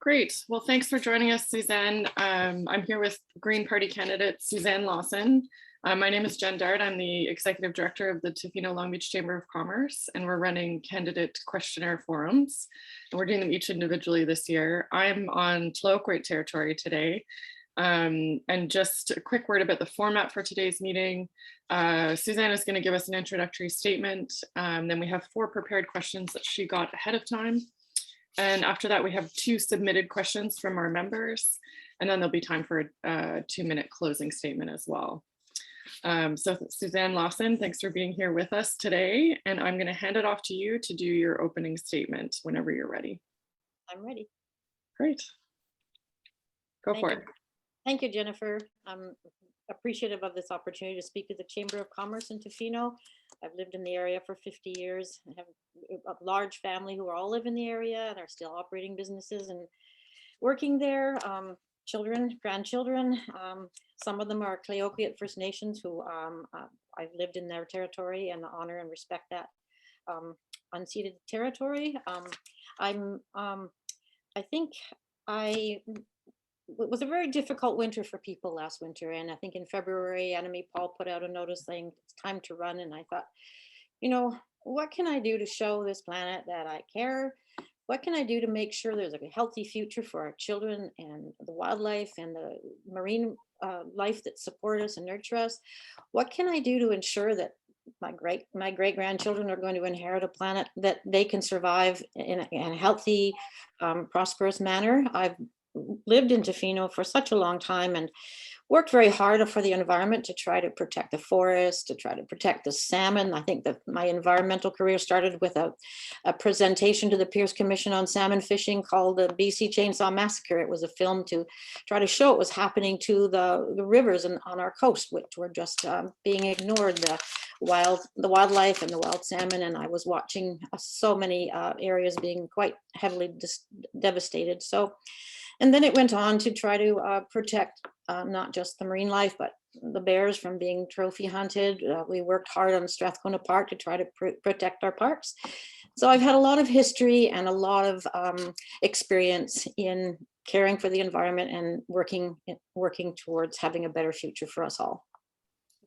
Great. Well, thanks for joining us, Suzanne. I'm here with Green Party candidate Susanne Lawson. My name is Jen Dart. I'm the Executive Director of the Tofino-Long Beach Chamber of Commerce, and we're running candidate questionnaire forums. And we're doing them each individually this year. I'm on Tlaloquit territory today. And just a quick word about the format for today's meeting. Suzanne is going to give us an introductory statement. Then we have 4 prepared questions that she got ahead of time. And after that, we have 2 submitted questions from our members. And then there'll be time for a 2-minute closing statement as well. So Susanne Lawson, thanks for being here with us today. And I'm going to hand it off to you to do your opening statement whenever you're ready. I'm ready. Great. Go for it. Thank you, Jennifer. I'm appreciative of this opportunity to speak to the Chamber of Commerce in Tofino. I've lived in the area for 50 years. I have a large family who all live in the area and are still operating businesses and working there. Children, grandchildren. Some of them are Tlaloquit First Nations who I've lived in their territory and honor and respect that unceded territory. It was a very difficult winter for people last winter. And I think in February, Enemy Paul put out a notice saying it's time to run. And I thought, you know, what can I do to show this planet that I care? What can I do to make sure there's a healthy future for our children and the wildlife and the marine life that support us and nurture us? What can I do to ensure that my great grandchildren are going to inherit a planet that they can survive in a healthy, prosperous manner? I've lived in Tofino for such a long time and worked very hard for the environment to try to protect the forest, to try to protect the salmon. I think that my environmental career started with a presentation to the Pierce Commission on salmon fishing called the BC Chainsaw Massacre. It was a film to try to show what was happening to the rivers and on our coast, which were just being ignored. The wildlife and the wild salmon, and I was watching so many areas being quite heavily devastated. And then it went on to try to protect not just the marine life, but the bears from being trophy hunted. We worked hard on Strathcona Park to try to protect our parks. So I've had a lot of history and a lot of experience in caring for the environment and working towards having a better future for us all.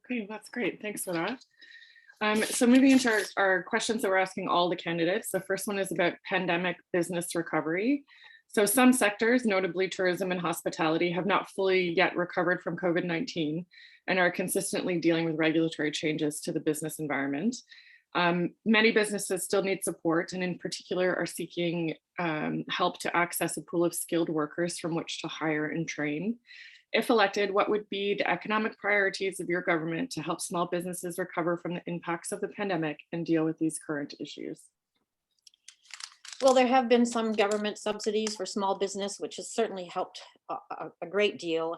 Okay, that's great. Thanks for that. So moving into our questions that we're asking all the candidates. The first one is about pandemic business recovery. So some sectors, notably tourism and hospitality, have not fully yet recovered from COVID-19 and are consistently dealing with regulatory changes to the business environment. Many businesses still need support and in particular are seeking help to access a pool of skilled workers from which to hire and train. If elected, what would be the economic priorities of your government to help small businesses recover from the impacts of the pandemic and deal with these current issues? Well, there have been some government subsidies for small business, which has certainly helped a great deal.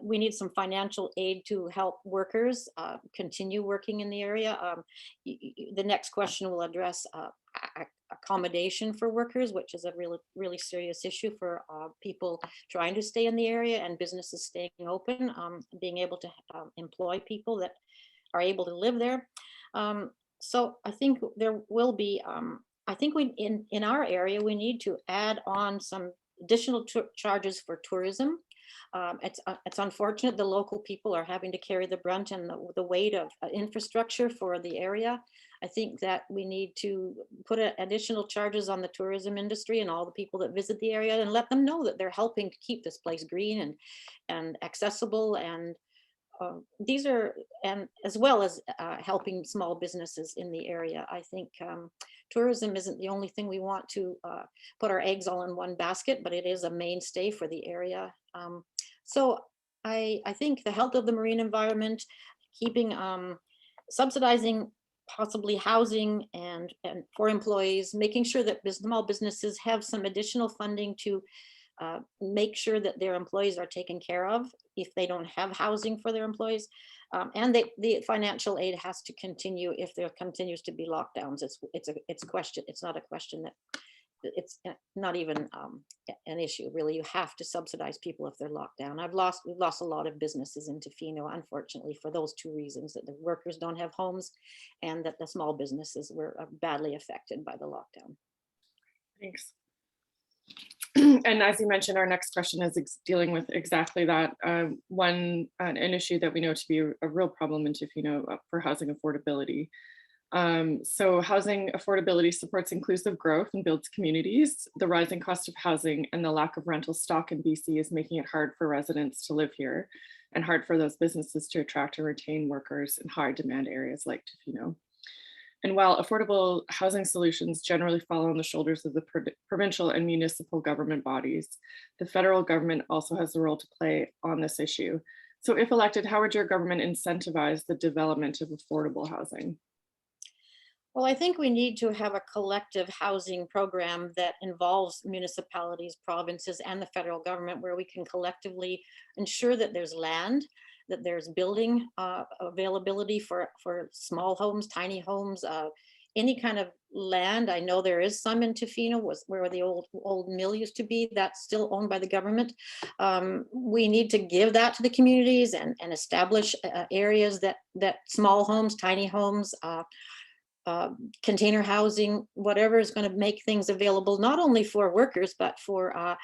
We need some financial aid to help workers continue working in the area. The next question will address accommodation for workers, which is a really serious issue for people trying to stay in the area and businesses staying open, being able to employ people that are able to live there. So I think there will be, I think in our area, we need to add on some additional charges for tourism. It's unfortunate the local people are having to carry the brunt and the weight of infrastructure for the area. I think that we need to put additional charges on the tourism industry and all the people that visit the area and let them know that they're helping to keep this place green and accessible, and and as well as helping small businesses in the area. I think tourism isn't the only thing we want to put our eggs all in one basket, but it is a mainstay for the area. So I think the health of the marine environment, keeping subsidizing possibly housing and for employees, making sure that small businesses have some additional funding to make sure that their employees are taken care of if they don't have housing for their employees. And the financial aid has to continue if there continues to be lockdowns. It's not a question that it's not even an issue, really. You have to subsidize people if they're locked down. We've lost a lot of businesses in Tofino, unfortunately, for those 2 reasons, that the workers don't have homes and that the small businesses were badly affected by the lockdown. Thanks. And as you mentioned, our next question is dealing with exactly that. An issue that we know to be a real problem in Tofino for housing affordability. So housing affordability supports inclusive growth and builds communities. The rising cost of housing and the lack of rental stock in BC is making it hard for residents to live here and hard for those businesses to attract and retain workers in high demand areas like Tofino. And while affordable housing solutions generally fall on the shoulders of the provincial and municipal government bodies, the federal government also has a role to play on this issue. So if elected, how would your government incentivize the development of affordable housing? Well, I think we need to have a collective housing program that involves municipalities, provinces, and the federal government, where we can collectively ensure that there's land, that there's building availability for small homes, tiny homes, any kind of land. I know there is some in Tofino, where the old mill used to be, that's still owned by the government. We need to give that to the communities and establish areas that small homes, tiny homes, container housing, whatever is going to make things available, not only for workers, but for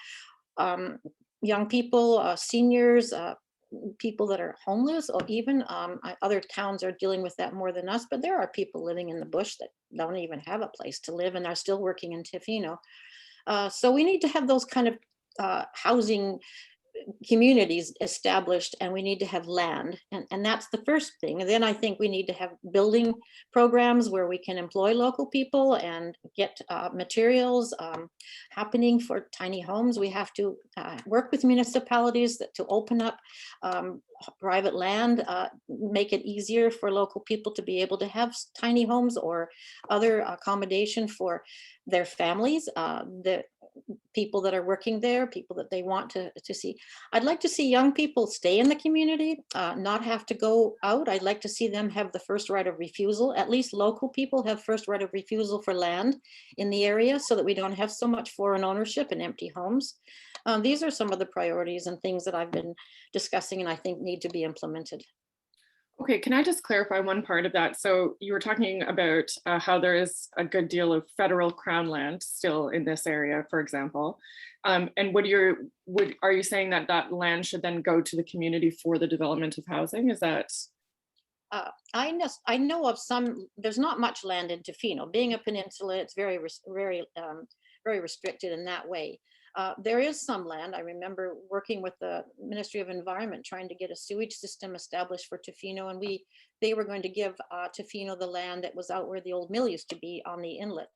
young people, seniors, people that are homeless, or even other towns are dealing with that more than us, but there are people living in the bush that don't even have a place to live and are still working in Tofino. So we need to have those kind of housing communities established, and we need to have land, and that's the first thing. And then I think we need to have building programs where we can employ local people and get materials happening for tiny homes. We have to work with municipalities to open up private land, make it easier for local people to be able to have tiny homes or other accommodation for their families, the people that are working there, people that they want to see. I'd like to see young people stay in the community, not have to go out. I'd like to see them have the first right of refusal. At least local people have first right of refusal for land in the area, so that we don't have so much foreign ownership and empty homes. These are some of the priorities and things that I've been discussing and I think need to be implemented. Okay, can I just clarify one part of that? So you were talking about how there is a good deal of federal crown land still in this area, for example. And are you saying that that land should then go to the community for the development of housing? Is that? I know of some. There's not much land in Tofino. Being a peninsula, it's very restricted in that way. There is some land. I remember working with the Ministry of Environment trying to get a sewage system established for Tofino, and they were going to give Tofino the land that was out where the old mill used to be on the inlet.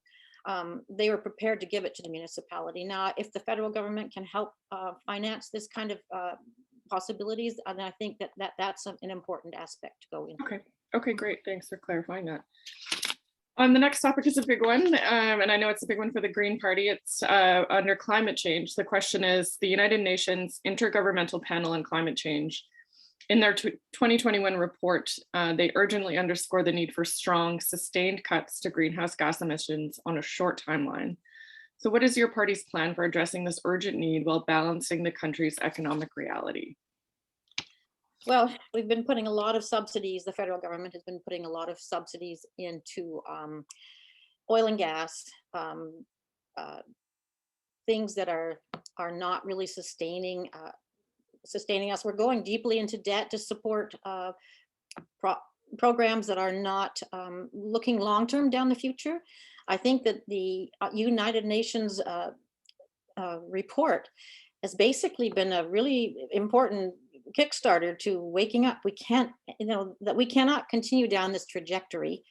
They were prepared to give it to the municipality. Now, if the federal government can help finance this kind of possibilities, and I think that's an important aspect to go in. Okay, great. Thanks for clarifying that. The next topic is a big one, and I know it's a big one for the Green Party. It's under climate change. The question is, the United Nations Intergovernmental Panel on Climate Change, in their 2021 report, they urgently underscore the need for strong, sustained cuts to greenhouse gas emissions on a short timeline. So what is your party's plan for addressing this urgent need while balancing the country's economic reality? Well, we've been putting a lot of subsidies, the federal government has been putting a lot of subsidies into oil and gas, things that are not really sustaining us. We're going deeply into debt to support programs that are not looking long-term down the future. I think that the United Nations report has basically been a really important Kickstarter to waking up. We can't, that we cannot continue down this trajectory.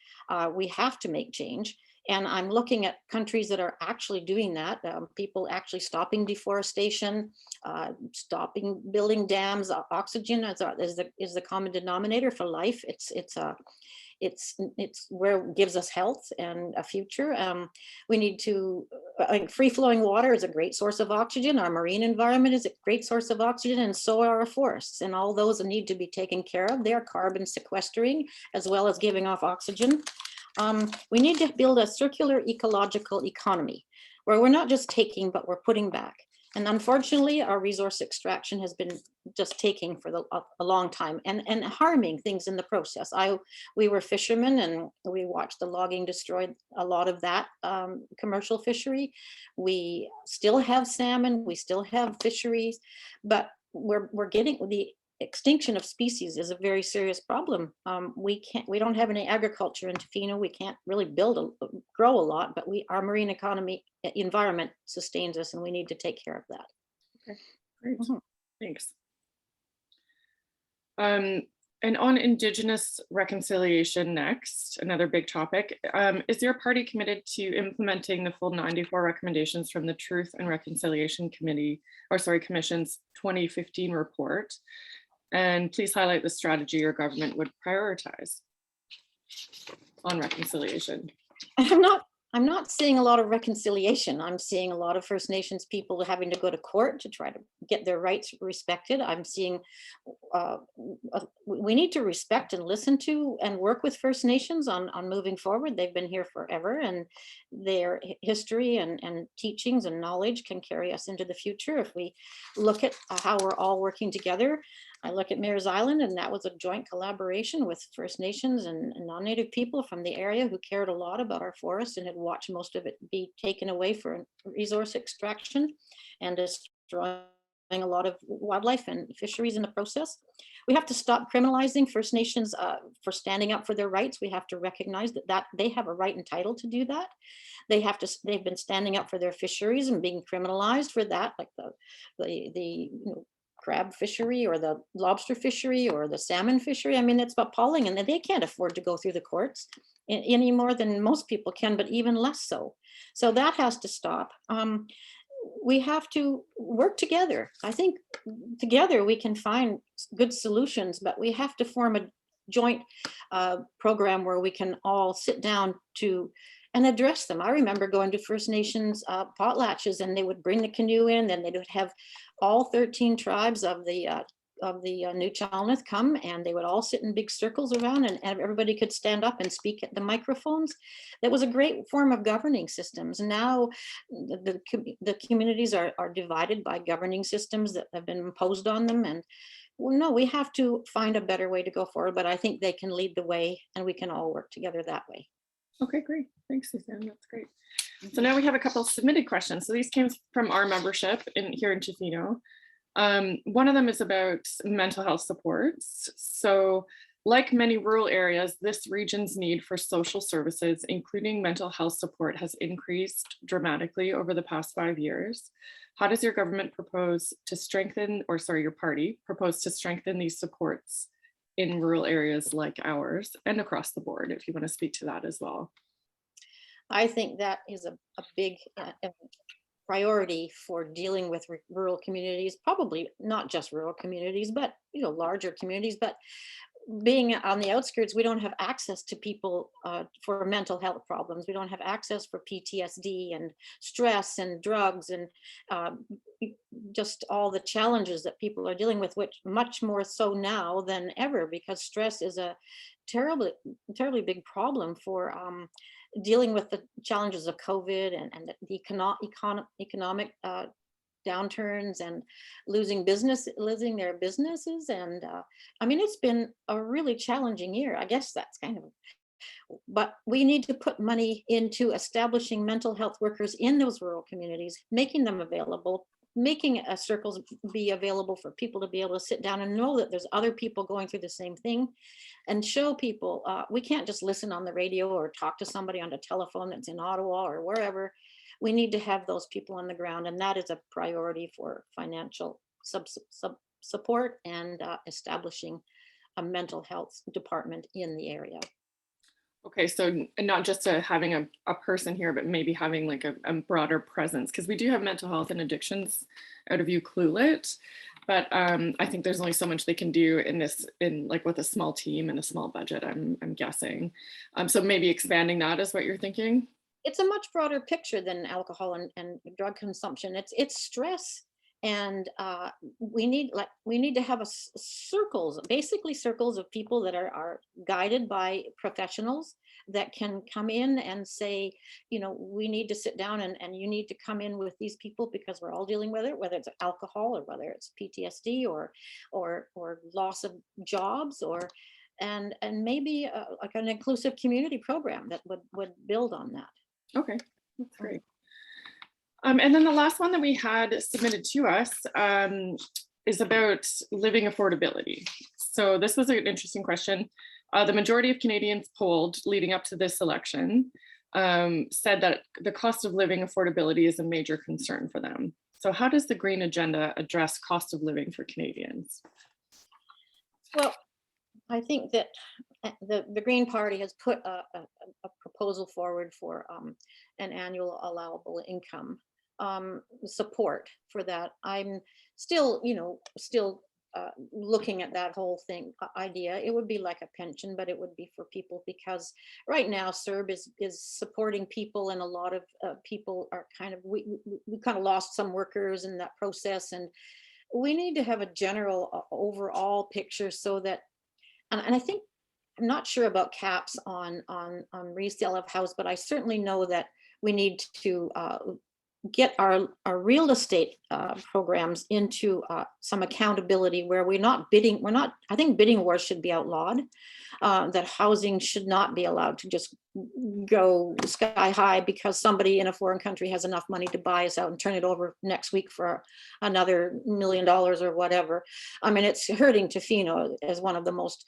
We have to make change. And I'm looking at countries that are actually doing that. People actually stopping deforestation, stopping building dams. Oxygen is the common denominator for life. It's where it gives us health and a future. We need to, free flowing water is a great source of oxygen. Our marine environment is a great source of oxygen, and so are our forests, and all those need to be taken care of. They are carbon sequestering as well as giving off oxygen. We need to build a circular ecological economy where we're not just taking, but we're putting back. And unfortunately, our resource extraction has been just taking for a long time and harming things in the process. We were fishermen and we watched the logging destroy a lot of that commercial fishery. We still have salmon, we still have fisheries, but we're getting the extinction of species is a very serious problem. We don't have any agriculture in Tofino. We can't really grow a lot, but our marine economy environment sustains us, and we need to take care of that. Okay, great, thanks. And on Indigenous reconciliation next, another big topic, is your party committed to implementing the full 94 recommendations from the Truth and Reconciliation Commission's 2015 report? And please highlight the strategy your government would prioritize on reconciliation. I'm not seeing a lot of reconciliation. I'm seeing a lot of First Nations people having to go to court to try to get their rights respected. I'm seeing we need to respect and listen to and work with First Nations on moving forward. They've been here forever, and their history and teachings and knowledge can carry us into the future if we look at how we're all working together. I look at Mayor's Island, and that was a joint collaboration with First Nations and non-Native people from the area who cared a lot about our forest and had watched most of it be taken away for resource extraction and destroying a lot of wildlife and fisheries in the process. We have to stop criminalizing First Nations for standing up for their rights. We have to recognize that they have a right and title to do that. They've been standing up for their fisheries and being criminalized for that, like the crab fishery or the lobster fishery or the salmon fishery. I mean, it's appalling, and they can't afford to go through the courts any more than most people can, but even less so. So that has to stop. We have to work together. I think together we can find good solutions, but we have to form a joint program where we can all sit down and address them. I remember going to First Nations potlatches, and they would bring the canoe in, and they would have all 13 tribes of the New Chalmouth come, and they would all sit in big circles around, and everybody could stand up and speak at the microphones. That was a great form of governing systems. Now the communities are divided by governing systems that have been imposed on them, and well, no, we have to find a better way to go forward, but I think they can lead the way, and we can all work together that way. Okay, great. Thanks, Susanne. That's great. So now we have a couple of submitted questions. So these came from our membership here in Tofino. One of them is about mental health supports. So like many rural areas, this region's need for social services, including mental health support, has increased dramatically over the past 5 years. How does your government propose to strengthen, or sorry, your party propose to strengthen these supports in rural areas like ours and across the board, if you want to speak to that as well? I think that is a big priority for dealing with rural communities, probably not just rural communities, but larger communities. But being on the outskirts, we don't have access to people for mental health problems. We don't have access for PTSD and stress and drugs and just all the challenges that people are dealing with, which much more so now than ever, because stress is a terribly big problem for dealing with the challenges of COVID and the economic downturns and losing their businesses. And I mean, it's been a really challenging year. I guess that's but we need to put money into establishing mental health workers in those rural communities, making them available, making circles be available for people to be able to sit down and know that there's other people going through the same thing, and show people we can't just listen on the radio or talk to somebody on the telephone that's in Ottawa or wherever. We need to have those people on the ground, and that is a priority for financial support and establishing a mental health department in the area. Okay, so not just having a person here, but maybe having like a broader presence, because we do have mental health and addictions out of Ucluelet, but I think there's only so much they can do in like with a small team and a small budget, I'm guessing. So maybe expanding that is what you're thinking? It's a much broader picture than alcohol and drug consumption. It's stress. And we need to have basically circles of people that are guided by professionals that can come in and say, we need to sit down and you need to come in with these people because we're all dealing with it, whether it's alcohol or whether it's PTSD or loss of jobs and maybe like an inclusive community program that would build on that. Okay, that's great. And then the last one that we had submitted to us is about living affordability. So this was an interesting question. The majority of Canadians polled leading up to this election said that the cost of living affordability is a major concern for them. So how does the Green Agenda address cost of living for Canadians? Well, I think that the Green Party has put a proposal forward for an annual allowable income support for that. I'm still, looking at that whole thing idea. It would be like a pension, but it would be for people because right now CERB is supporting people, and a lot of people are we kind of lost some workers in that process, and we need to have a general overall picture so that, and I think, I'm not sure about caps on resale of house, but I certainly know that we need to get our real estate programs into some accountability where I think bidding wars should be outlawed, that housing should not be allowed to just go sky high because somebody in a foreign country has enough money to buy us out and turn it over next week for another $1 million or whatever. I mean, it's hurting Tofino as one of the most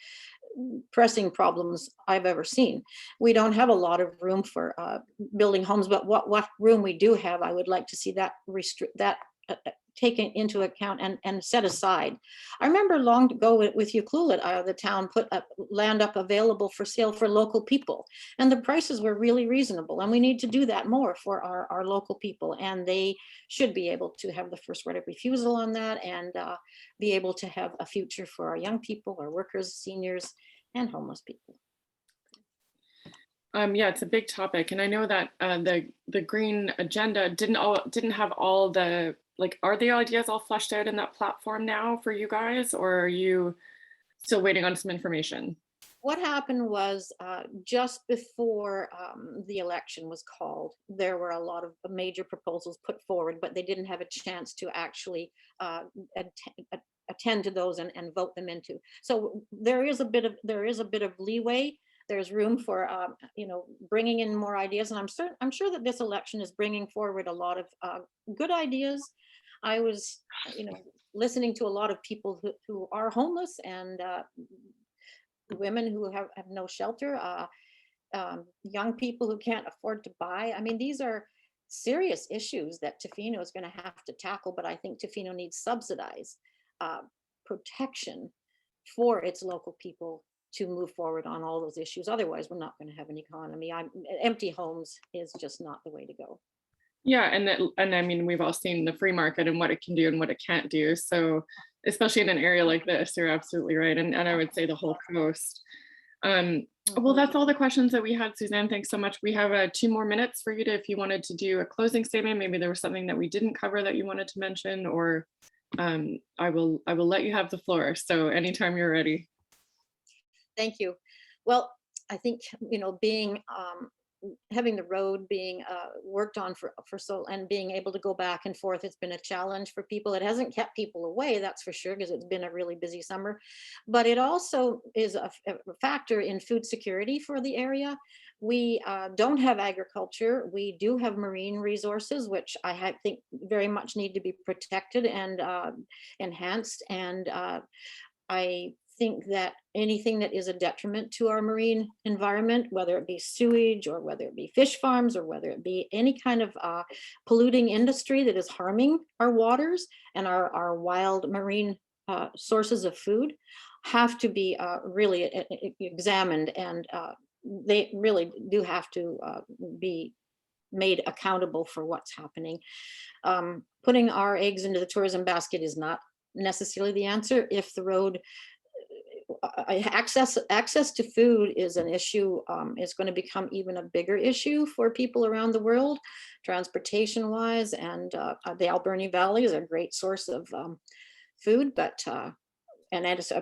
pressing problems I've ever seen. We don't have a lot of room for building homes, but what room we do have, I would like to see that taken into account and set aside. I remember long ago with Ucluelet, the town put land up available for sale for local people, and the prices were really reasonable. And we need to do that more for our local people, and they should be able to have the first right of refusal on that and be able to have a future for our young people, our workers, seniors, and homeless people. Yeah, it's a big topic, and I know that the Green Agenda didn't have all the, like, are the ideas all fleshed out in that platform now for you guys, or are you still waiting on some information? What happened was just before the election was called, there were a lot of major proposals put forward, but they didn't have a chance to actually attend to those and vote them into. So there is a bit of leeway. There's room for bringing in more ideas, and I'm sure that this election is bringing forward a lot of good ideas. I was listening to a lot of people who are homeless and women who have no shelter, young people who can't afford to buy. I mean, these are serious issues that Tofino is going to have to tackle, but I think Tofino needs subsidized protection for its local people to move forward on all those issues. Otherwise, we're not going to have an economy. Empty homes is just not the way to go. Yeah, and I mean, we've all seen the free market and what it can do and what it can't do. So especially in an area like this, you're absolutely right. And I would say the whole coast. Well, that's all the questions that we had, Susanne. Thanks so much. We have 2 more minutes for you if you wanted to do a closing statement. Maybe there was something that we didn't cover that you wanted to mention, or I will let you have the floor. So anytime you're ready. Thank you. Well, I think, being having the road being worked on for so, and being able to go back and forth, it's been a challenge for people. It hasn't kept people away, that's for sure, because it's been a really busy summer, but it also is a factor in food security for the area. We don't have agriculture. We do have marine resources, which I think very much need to be protected and enhanced. And I think that anything that is a detriment to our marine environment, whether it be sewage or whether it be fish farms or whether it be any kind of polluting industry that is harming our waters and our wild marine sources of food, have to be really examined, and they really do have to be made accountable for what's happening. Putting our eggs into the tourism basket is not necessarily the answer. If the road access to food is an issue, is going to become even a bigger issue for people around the world, transportation wise, and the Alberni Valley is a great source of food, but and it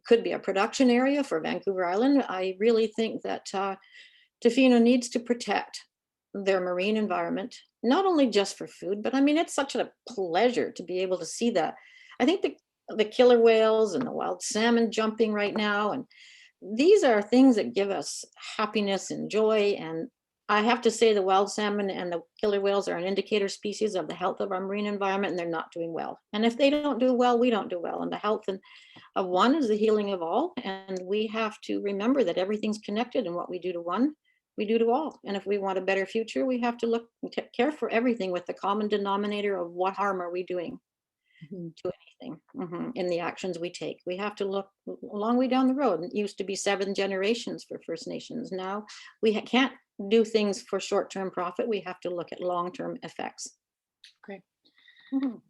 could be a production area for Vancouver Island. I really think that Tofino needs to protect their marine environment, not only just for food, but I mean, it's such a pleasure to be able to see that. I think the killer whales and the wild salmon jumping right now, and these are things that give us happiness and joy. And I have to say, the wild salmon and the killer whales are an indicator species of the health of our marine environment, and they're not doing well. And if they don't do well, we don't do well. And the health of one is the healing of all. And we have to remember that everything's connected, and what we do to one, we do to all. And if we want a better future, we have to look and care for everything with the common denominator of what harm are we doing to anything in the actions we take. We have to look a long way down the road. It used to be 7 generations for First Nations. Now we can't do things for short-term profit. We have to look at long-term effects. Great. Mhm.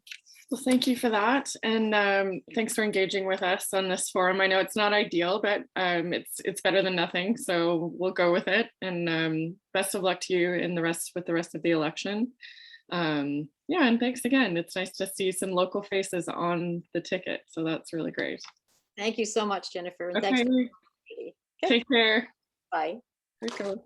Well, thank you for that. And thanks for engaging with us on this forum. I know it's not ideal, but it's better than nothing. So we'll go with it. And best of luck to you in with the rest of the election. Yeah, and thanks again. It's nice to see some local faces on the ticket. So that's really great. Thank you so much, Jennifer. And Okay. thanks for the opportunity. Okay, Take care. bye. Here it goes.